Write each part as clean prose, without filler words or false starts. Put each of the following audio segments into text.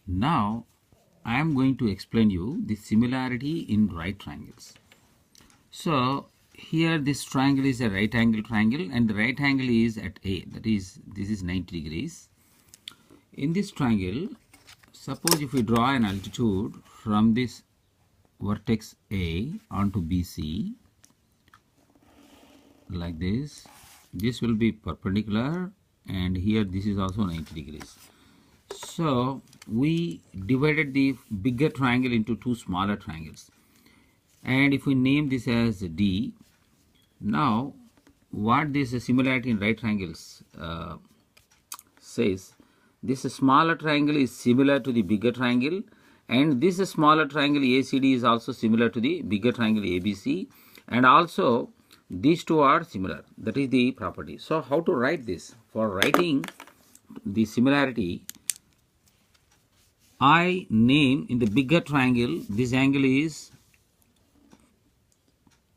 Now I am going to explain you the similarity in right triangles. So here this triangle is a right angle triangle and the right angle is at A, that is this is 90 degrees. In this triangle, suppose if we draw an altitude from this vertex A onto BC like this will be perpendicular, and here this is also 90 degrees. So we divided the bigger triangle into two smaller triangles, and if we name this as D, now what this similarity in right triangles says, this smaller triangle is similar to the bigger triangle, and this smaller triangle ACD is also similar to the bigger triangle ABC, and also these two are similar. That is the property. So how to write this? For writing the similarity, I name in the bigger triangle, this angle is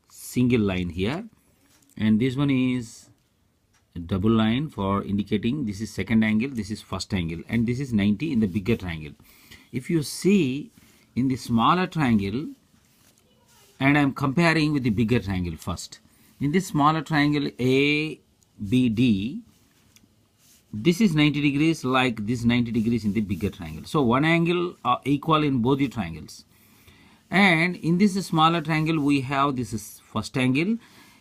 single line here, and this one is a double line for indicating this is second angle, this is first angle, and this is 90 in the bigger triangle. If you see in the smaller triangle, and I am comparing with the bigger triangle first. In this smaller triangle ABD, this is 90 degrees like this 90 degrees in the bigger triangle. So one angle are equal in both the triangles. And in this smaller triangle we have this is first angle.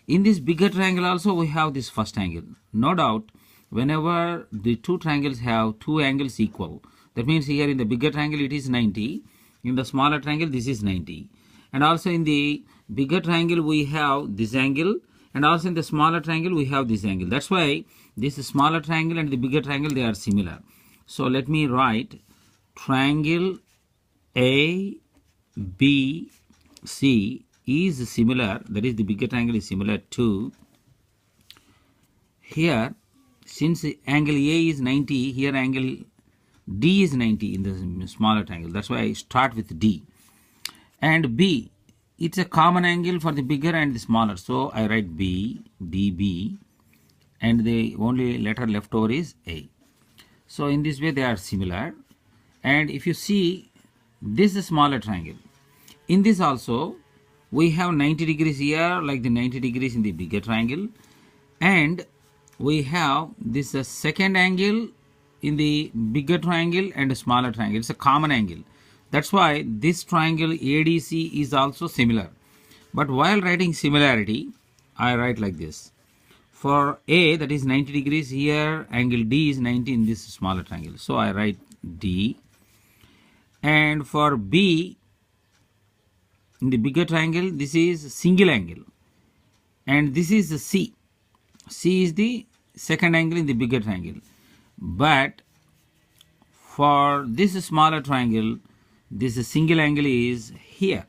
In this bigger triangle also we have this first angle. No doubt, whenever the two triangles have two angles equal, that means here in the bigger triangle it is 90, in the smaller triangle this is 90. And also in the bigger triangle we have this angle, and also in the smaller triangle we have this angle. That's why this smaller triangle and the bigger triangle, they are similar. So let me write triangle ABC is similar, that is the bigger triangle is similar to, here since angle A is 90, here angle D is 90 in the smaller triangle. That's why I start with D. And B, it's a common angle for the bigger and the smaller, so I write B, DB, and the only letter left over is A. So in this way they are similar. And if you see this is smaller triangle, in this also we have 90 degrees here like the 90 degrees in the bigger triangle, and we have this second angle in the bigger triangle and a smaller triangle. It's a common angle. That's why this triangle ADC is also similar. But while writing similarity, I write like this. For A, that is 90 degrees, here angle D is 90 in this smaller triangle. So I write D. And for B, in the bigger triangle, this is single angle. And this is the C. C is the second angle in the bigger triangle. But for this smaller triangle, this single angle is here.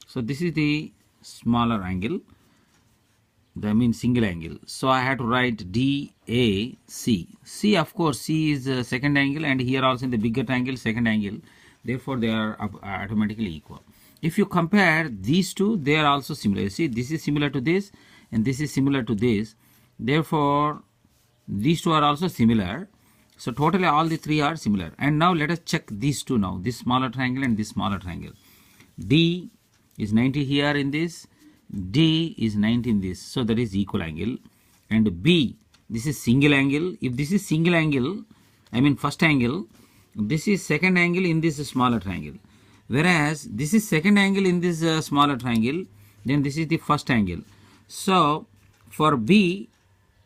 So this is the smaller angle, that means single angle. So I have to write DAC. C, of course, C is the second angle, and here also in the bigger triangle second angle. Therefore they are automatically equal. If you compare these two, they are also similar. You see, this is similar to this and this is similar to this. Therefore these two are also similar. So totally all the three are similar. And now let us check these two now, this smaller triangle and this smaller triangle. D is 90 here in this, D is 90 in this, so that is equal angle. And B, this is single angle. If this is single angle, I mean first angle, this is second angle in this smaller triangle. Whereas this is second angle in this smaller triangle, then this is the first angle. So for B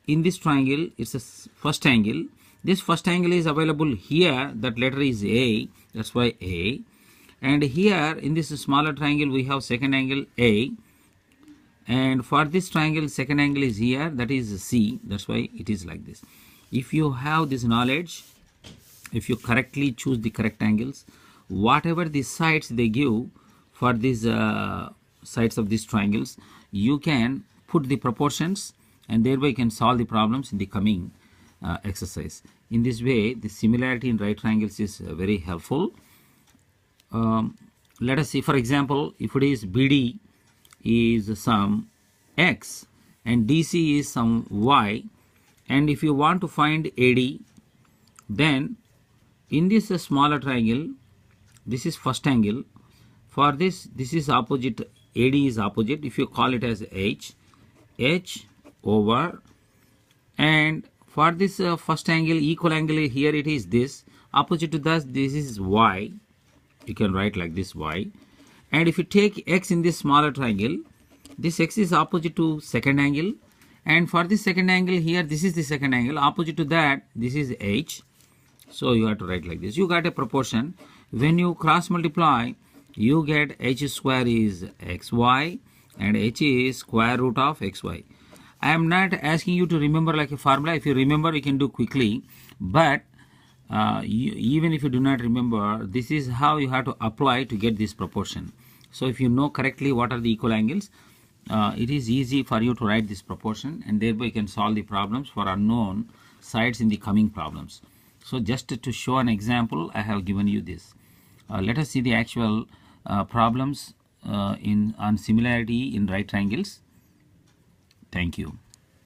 in this triangle, it's a first angle. This first angle is available here, that letter is A, that's why A. And here in this smaller triangle we have second angle A, and for this triangle second angle is here, that is C, that's why it is like this. If you have this knowledge, if you correctly choose the correct angles, whatever the sides they give for these sides of these triangles, you can put the proportions, and thereby you can solve the problems in the coming exercise. In this way, the similarity in right triangles is very helpful. Let us see, for example, if it is BD is some X and DC is some Y, and if you want to find AD, then In this smaller triangle, this is first angle. For this is opposite, AD is opposite. If you call it as H over, and for this first angle, equal angle here it is this. Opposite to this is Y. You can write like this Y. And if you take X in this smaller triangle, this X is opposite to second angle. And for this second angle here, this is the second angle. Opposite to that, this is H. So you have to write like this. You got a proportion. When you cross multiply, you get H square is XY and H is square root of XY. I am not asking you to remember like a formula. If you remember, you can do quickly. But even if you do not remember, this is how you have to apply to get this proportion. So if you know correctly what are the equal angles, it is easy for you to write this proportion, and thereby you can solve the problems for unknown sides in the coming problems. So just to show an example, I have given you this. Let us see the actual problems on similarity in right triangles. Thank you.